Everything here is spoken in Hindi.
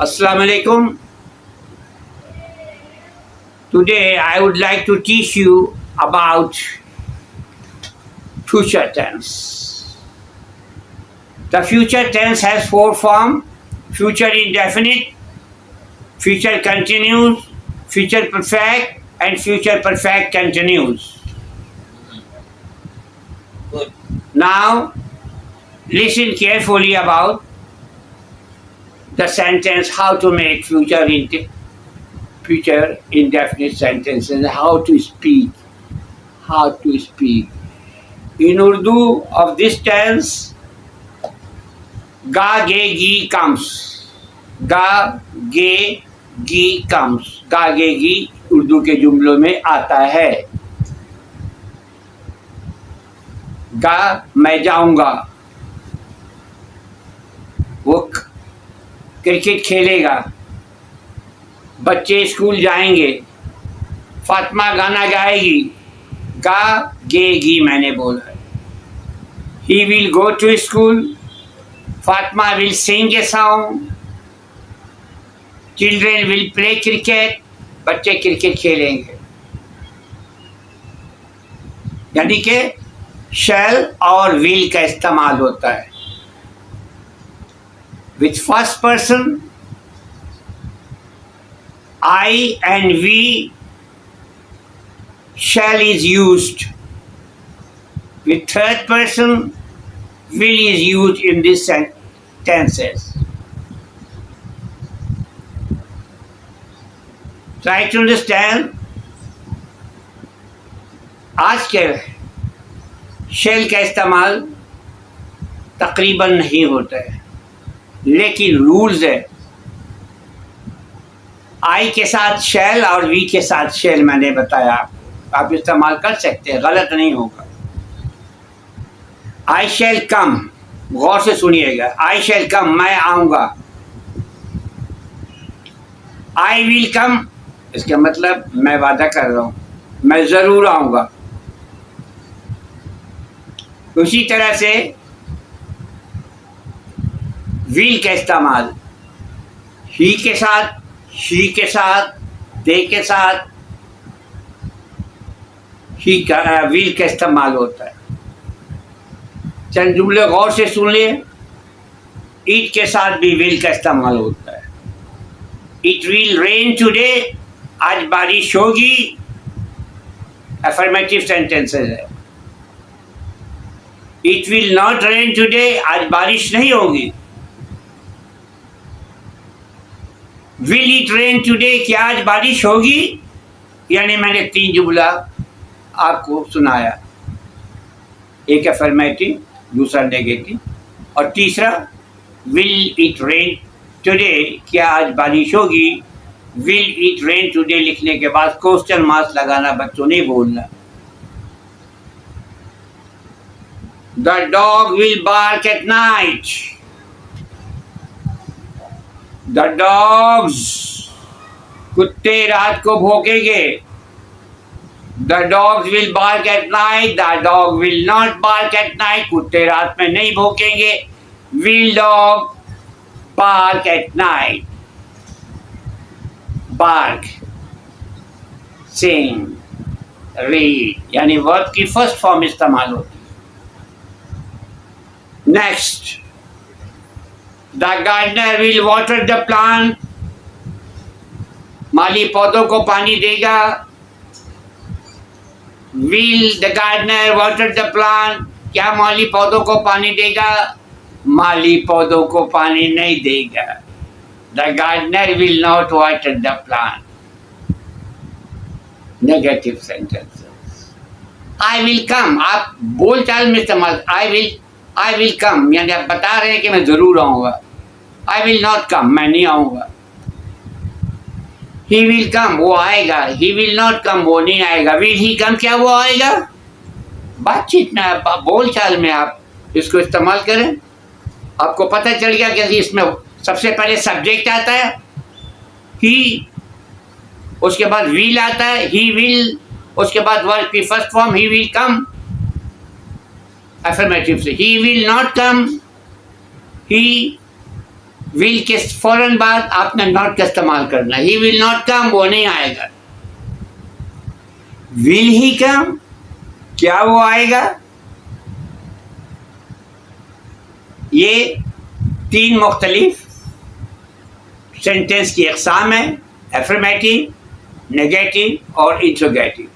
Assalamu alaikum. Today I would like to teach you about future tense. The future tense has four forms: future indefinite, future continuous, future perfect, and future perfect continuous. Good. Now listen carefully about the sentence, how to make future indefinite sentences, how to speak. In Urdu of this tense, ga ge gi comes. Ga ge gi comes. ga ge gi Urdu के जुमलों में आता है. गा मैं जाऊंगा, वो क्रिकेट खेलेगा, बच्चे स्कूल जाएंगे, फातिमा गाना गाएगी. गा गेगी मैंने बोला. He will go to school, Fatima will sing a song, children will play cricket, बच्चे क्रिकेट खेलेंगे. यानी कि शैल और विल का इस्तेमाल होता है. With first person, I and we, shall is used. With third person, will is used in these tenses. Try to understand. आज के shall का इस्तेमाल तकरीबन नहीं होता है, लेकिन रूल्स है. आई के साथ शैल और वी के साथ शैल मैंने बताया आपको. आप इस्तेमाल कर सकते हैं, गलत नहीं होगा. आई शैल कम, गौर से सुनिएगा. आई शैल कम, मैं आऊँगा. आई विल कम, इसका मतलब मैं वादा कर रहा हूँ, मैं ज़रूर आऊँगा. उसी तरह से विल का इस्तेमाल ही के साथ, शी के साथ, दे के साथ ही का विल का इस्तेमाल होता है. चंद जुमले गौर से सुन लिए. इट के साथ भी विल का इस्तेमाल होता है. इट विल रेन टुडे, आज बारिश होगी. अफर्मेटिव सेंटेंसेस है. It will not rain today, आज बारिश नहीं होगी. विल इट रेन टुडे, क्या आज बारिश होगी. यानी मैंने तीन जुमला आपको सुनाया. एक अफर्मेटिव, दूसरा नेगेटिव, और तीसरा विल इट रेन टुडे, क्या आज बारिश होगी. विल इट रेन टुडे लिखने के बाद क्वेश्चन मार्क्स लगाना, बच्चों नहीं बोलना. The dog will bark at night. The dogs, कुत्ते रात को भौंकेंगे. The dogs will bark at night. The dog will not bark at night. कुत्ते रात में नहीं भौंकेंगे. Will dog bark at night? Bark, sing, read, यानी वर्ब की फर्स्ट फॉर्म इस्तेमाल होती है. Next, The gardener will water the plant. माली पौधों को पानी देगा. Will the gardener water the plant? क्या माली पौधों को पानी देगा. माली पौधों को पानी नहीं देगा. The gardener will not water the plant. Negative sentences. I will come, आप बोलचाल में इस्तेमाल. I will come, यानी आप बता रहे हैं कि मैं जरूर आऊँगा. I will not come, मैं नहीं आऊँगा. He will come, वो आएगा. He will not come, वो नहीं आएगा. Will he come, क्या वो आएगा. बातचीत में, बोलचाल में आप इसको इस्तेमाल करें. आपको पता चल गया कि इसमें सबसे पहले सब्जेक्ट आता है he, उसके बाद will आता है he will, उसके बाद वर्ब की first form he will come. Affirmative से he will not come, he will के फौरन बाद आपने नॉट का इस्तेमाल करना, ही विल नॉट कम, वो नहीं आएगा। विल ही कम, क्या वो आएगा? ये 3 मुख्तलिफ सेंटेंस की अक़साम है, एफर्मेटिव, नेगेटिव और इंट्रोगेटिव।